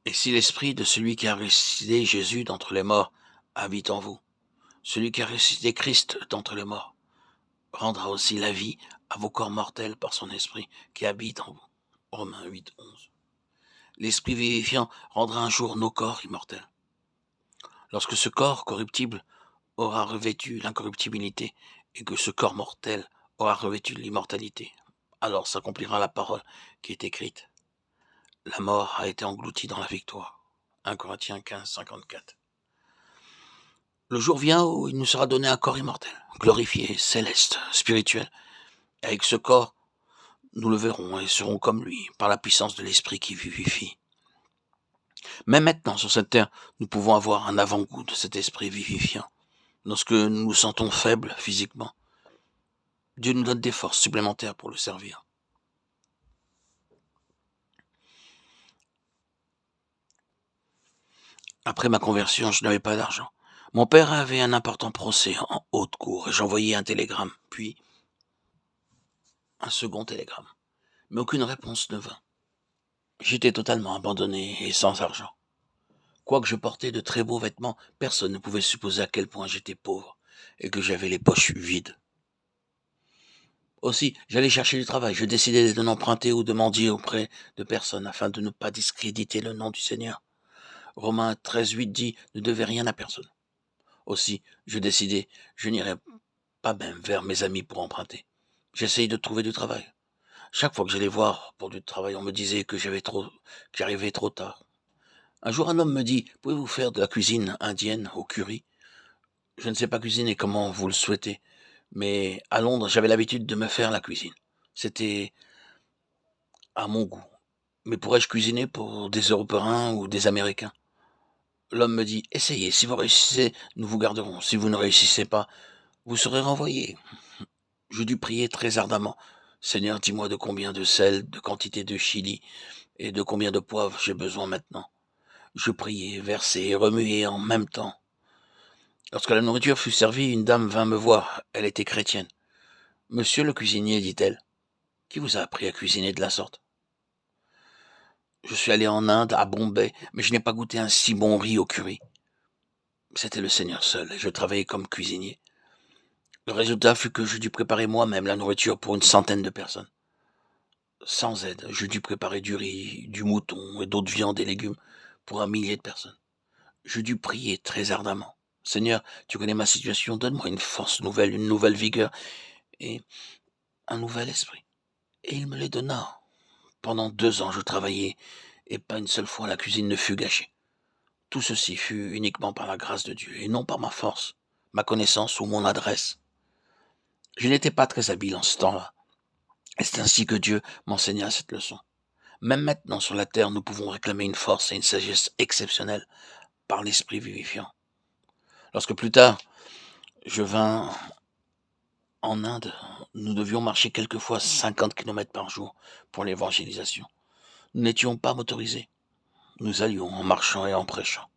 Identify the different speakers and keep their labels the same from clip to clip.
Speaker 1: Et si l'esprit de celui qui a ressuscité Jésus d'entre les morts habite en vous, celui qui a ressuscité Christ d'entre les morts rendra aussi la vie à vos corps mortels par son esprit qui habite en vous. Romains 8, 11. L'esprit vivifiant rendra un jour nos corps immortels. Lorsque ce corps corruptible aura revêtu l'incorruptibilité et que ce corps mortel aura revêtu l'immortalité, alors s'accomplira la parole qui est écrite. La mort a été engloutie dans la victoire. 1 Corinthiens 15, 54. Le jour vient où il nous sera donné un corps immortel, glorifié, céleste, spirituel. Et avec ce corps, nous le verrons et serons comme lui, par la puissance de l'esprit qui vivifie. Mais maintenant, sur cette terre, nous pouvons avoir un avant-goût de cet esprit vivifiant. Lorsque nous nous sentons faibles physiquement, Dieu nous donne des forces supplémentaires pour le servir. Après ma conversion, je n'avais pas d'argent. Mon père avait un important procès en haute cour et j'envoyai un télégramme, puis un second télégramme. Mais aucune réponse ne vint. J'étais totalement abandonné et sans argent. Quoique je portais de très beaux vêtements, personne ne pouvait supposer à quel point j'étais pauvre et que j'avais les poches vides. Aussi, j'allais chercher du travail. Je décidai de n'emprunter ou de mendier auprès de personne afin de ne pas discréditer le nom du Seigneur. Romains 13:8 dit « Ne devez rien à personne ». Aussi, je décidai, je n'irai pas même vers mes amis pour emprunter. J'essayai de trouver du travail. Chaque fois que j'allais voir pour du travail, on me disait que j'arrivais trop tard. Un jour, un homme me dit « Pouvez-vous faire de la cuisine indienne au curry ?» Je ne sais pas cuisiner comment vous le souhaitez, mais à Londres, j'avais l'habitude de me faire la cuisine. C'était à mon goût. Mais pourrais-je cuisiner pour des Européens ou des Américains ? L'homme me dit « Essayez, si vous réussissez, nous vous garderons. Si vous ne réussissez pas, vous serez renvoyé. » Je dus prier très ardemment. « Seigneur, dis-moi de combien de sel, de quantité de chili et de combien de poivre j'ai besoin maintenant. » Je priai, versai et remuai en même temps. Lorsque la nourriture fut servie, une dame vint me voir. Elle était chrétienne. « Monsieur le cuisinier, dit-elle, qui vous a appris à cuisiner de la sorte ? » Je suis allé en Inde, à Bombay, mais je n'ai pas goûté un si bon riz au curry. C'était le Seigneur seul, et je travaillais comme cuisinier. Le résultat fut que je dus préparer moi-même la nourriture pour une centaine de personnes. Sans aide, je dus préparer du riz, du mouton et d'autres viandes et légumes pour un millier de personnes. Je dus prier très ardemment. Seigneur, tu connais ma situation, donne-moi une force nouvelle, une nouvelle vigueur et un nouvel esprit. Et il me les donna. Pendant 2 ans, je travaillais et pas une seule fois la cuisine ne fut gâchée. Tout ceci fut uniquement par la grâce de Dieu et non par ma force, ma connaissance ou mon adresse. Je n'étais pas très habile en ce temps-là. Et c'est ainsi que Dieu m'enseigna cette leçon. Même maintenant sur la terre, nous pouvons réclamer une force et une sagesse exceptionnelles par l'esprit vivifiant. Lorsque plus tard, je vins en Inde, nous devions marcher quelquefois 50 km par jour pour l'évangélisation. Nous n'étions pas motorisés. Nous allions en marchant et en prêchant.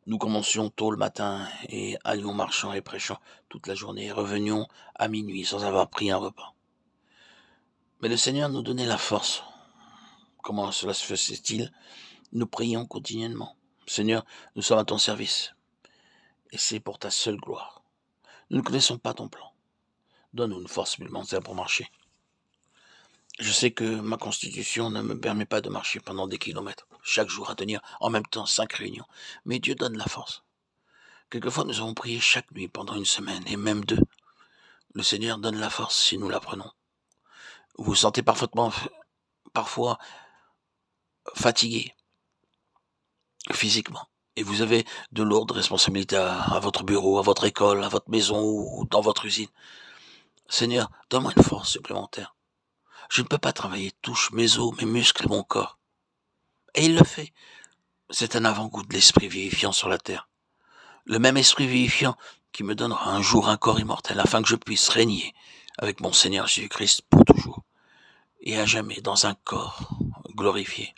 Speaker 1: Nous commencions tôt le matin et allions marchant et prêchant toute la journée et revenions à minuit sans avoir pris un repas. Mais le Seigneur nous donnait la force. Comment cela se faisait-il ? Nous prions continuellement. Seigneur, nous sommes à ton service. Et c'est pour ta seule gloire. Nous ne connaissons pas ton plan. Donne-nous une force supplémentaire pour marcher. Je sais que ma constitution ne me permet pas de marcher pendant des kilomètres, chaque jour à tenir en même temps 5 réunions. Mais Dieu donne la force. Quelquefois, nous avons prié chaque nuit pendant 1 semaine, et même 2. Le Seigneur donne la force si nous la prenons. Vous vous sentez parfois fatigué physiquement, et vous avez de lourdes responsabilités à votre bureau, à votre école, à votre maison ou dans votre usine. Seigneur, donne-moi une force supplémentaire. Je ne peux pas travailler, touche mes os, mes muscles et mon corps. Et il le fait. C'est un avant-goût de l'esprit vivifiant sur la terre. Le même esprit vivifiant qui me donnera un jour un corps immortel afin que je puisse régner avec mon Seigneur Jésus-Christ pour toujours et à jamais dans un corps glorifié.